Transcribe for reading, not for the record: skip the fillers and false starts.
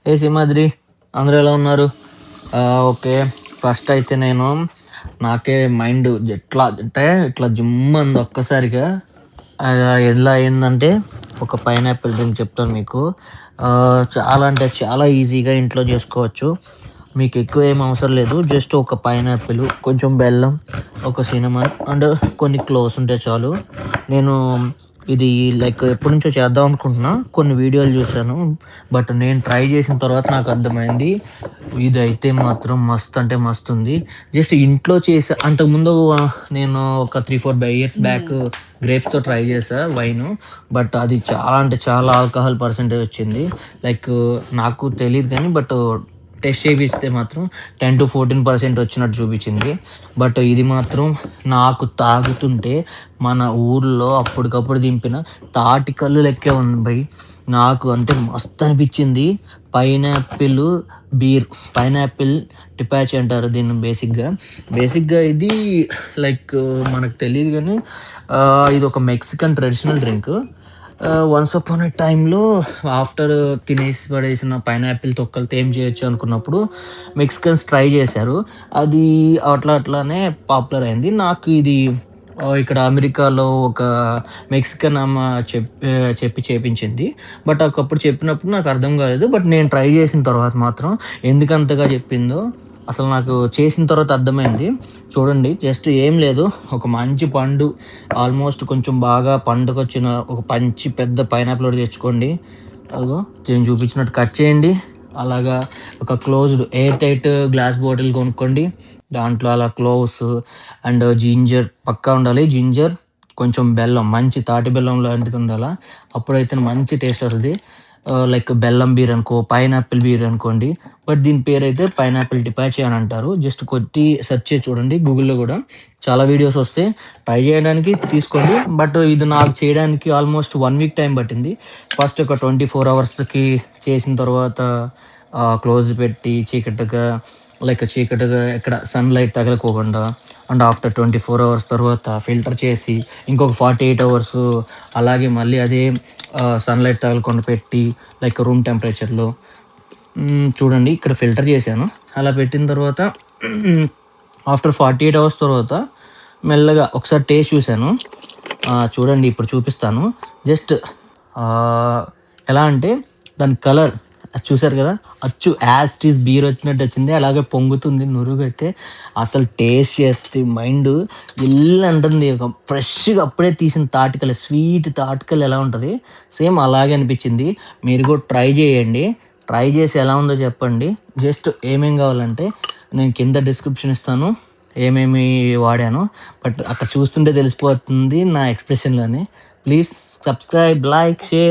ఏ సింహాద్రి, అందరూ ఎలా ఉన్నారు? ఓకే. ఫస్ట్ అయితే నాకే మైండ్ ఎట్లా అంటే ఇట్లా జుమ్మంది ఒక్కసారిగా. ఎలా అయిందంటే ఒక పైనాపిల్ డ్రింక్ చెప్తాను మీకు. చాలా అంటే చాలా ఈజీగా ఇంట్లో చేసుకోవచ్చు. మీకు ఎక్కువ ఏం అవసరం లేదు. జస్ట్ ఒక పైనాపిల్, కొంచెం బెల్లం, ఒక సినమన్ అండ్ కొన్ని క్లోవ్స్ ఉంటే చాలు. నేను ఇది లైక్ ఎప్పటినుంచో చేద్దాం అనుకుంటున్నా. కొన్ని వీడియోలు చూసాను. బట్ నేను ట్రై చేసిన తర్వాత నాకు అర్థమైంది. ఇదైతే మాత్రం మస్త్ అంటే మస్తుంది. జస్ట్ ఇంట్లో చేసా. అంతకుముందు నేను ఒక 3, 4 ఇయర్స్ బ్యాక్ గ్రేప్స్‌తో ట్రై చేశా వైను. బట్ అది చాలా అంటే చాలా ఆల్కహాల్ పర్సెంటేజ్ వచ్చింది. లైక్ నాకు తెలీదు గానీ టెస్ట్ చేపిస్తే మాత్రం 10-14% వచ్చినట్టు చూపించింది. బట్ ఇది మాత్రం నాకు తాగుతుంటే మన ఊర్లో అప్పటికప్పుడు దింపిన తాటికల్లు లెక్కే ఉంది భయ్. నాకు అంటే మస్తు అనిపించింది. పైనాపిల్ బీర్, పైనాపిల్ టిపాచీ అంటారు దీన్ని బేసిక్గా ఇది లైక్ మనకు తెలియదు కానీ ఇది ఒక Mexican traditional drink. Once upon a టైంలో ఆఫ్టర్ తినేసి పడేసిన పైనాపిల్ తొక్కలతో ఏం చేయొచ్చు అనుకున్నప్పుడు మెక్సికన్స్ ట్రై చేశారు. అది అట్లానే పాపులర్ అయింది. నాకు ఇది ఇక్కడ అమెరికాలో ఒక మెక్సికన్ అమ్మ చెప్పి చేపించింది. బట్ ఒకప్పుడు చెప్పినప్పుడు నాకు అర్థం కాలేదు. బట్ నేను ట్రై చేసిన తర్వాత మాత్రం ఎందుకంతగా చెప్పిందో అసలు నాకు చేసిన తర్వాత అర్థమైంది. చూడండి, జస్ట్ ఏం లేదు, ఒక మంచి పండు, ఆల్మోస్ట్ కొంచెం బాగా పండుకొచ్చిన ఒక మంచి పెద్ద పైనాపిల్ ఒకటి తెచ్చుకోండి. అదిగో నేను చూపించినట్టు కట్ చేయండి. అలాగా ఒక closed air tight glass bottle కొనుక్కోండి. దాంట్లో అలా క్లోవ్స్ అండ్ జింజర్ పక్కా ఉండాలి. జింజర్, కొంచెం బెల్లం, మంచి తాటి బెల్లం లాంటిది ఉండాలా. అప్పుడైతే మంచి టేస్ట్ వస్తుంది. లైక్ బెల్లం బీర్ అనుకో, పైనాపిల్ బీర్ అనుకోండి. బట్ దీని పేరు అయితే పైనాపిల్ టిపాచీ అని అంటారు. జస్ట్ కొట్టి సెర్చ్ చేసి చూడండి, గూగుల్లో కూడా చాలా వీడియోస్ వస్తాయి. ట్రై చేయడానికి తీసుకోండి. బట్ ఇది నాకు చేయడానికి ఆల్మోస్ట్ 1 వీక్ టైం పట్టింది. ఫస్ట్ ఒక 24 అవర్స్కి చేసిన తర్వాత క్లోజ్ పెట్టి చీకటిగా ఎక్కడ సన్లైట్ తగలకోకుండా అండ్ ఆఫ్టర్ 24 అవర్స్ తర్వాత ఫిల్టర్ చేసి ఇంకొక 48 అవర్స్ అలాగే మళ్ళీ అదే సన్లైట్ తగలకుండా పెట్టి లైక్ రూమ్ టెంపరేచర్లో చూడండి. ఇక్కడ ఫిల్టర్ చేశాను. అలా పెట్టిన తర్వాత ఆఫ్టర్ 48 అవర్స్ తర్వాత మెల్లగా ఒకసారి టేస్ట్ చూశాను. చూడండి, ఇప్పుడు చూపిస్తాను. జస్ట్ ఎలా అంటే దాని కలర్ చూసారు కదా, అచ్చు యాజ్ ఇట్ ఈస్ బీర్ వచ్చినట్టు వచ్చింది. అలాగే పొంగుతుంది నురుగు. అయితే అసలు టేస్ట్ చేస్తే మైండ్ ఇల్లు అంటుంది. ఒక ఫ్రెష్గా అప్పుడే తీసిన తాటికలు, స్వీట్ తాటికలు ఎలా ఉంటుంది సేమ్ అలాగే అనిపించింది. మీరు కూడా ట్రై చేయండి. ట్రై చేసి ఎలా ఉందో చెప్పండి. జస్ట్ ఏమేం కావాలంటే నేను కింద డిస్క్రిప్షన్ ఇస్తాను ఏమేమి వాడాను. బట్ అక్కడ చూస్తుంటే తెలిసిపోతుంది నా ఎక్స్ప్రెషన్లోనే. Please subscribe, like, share.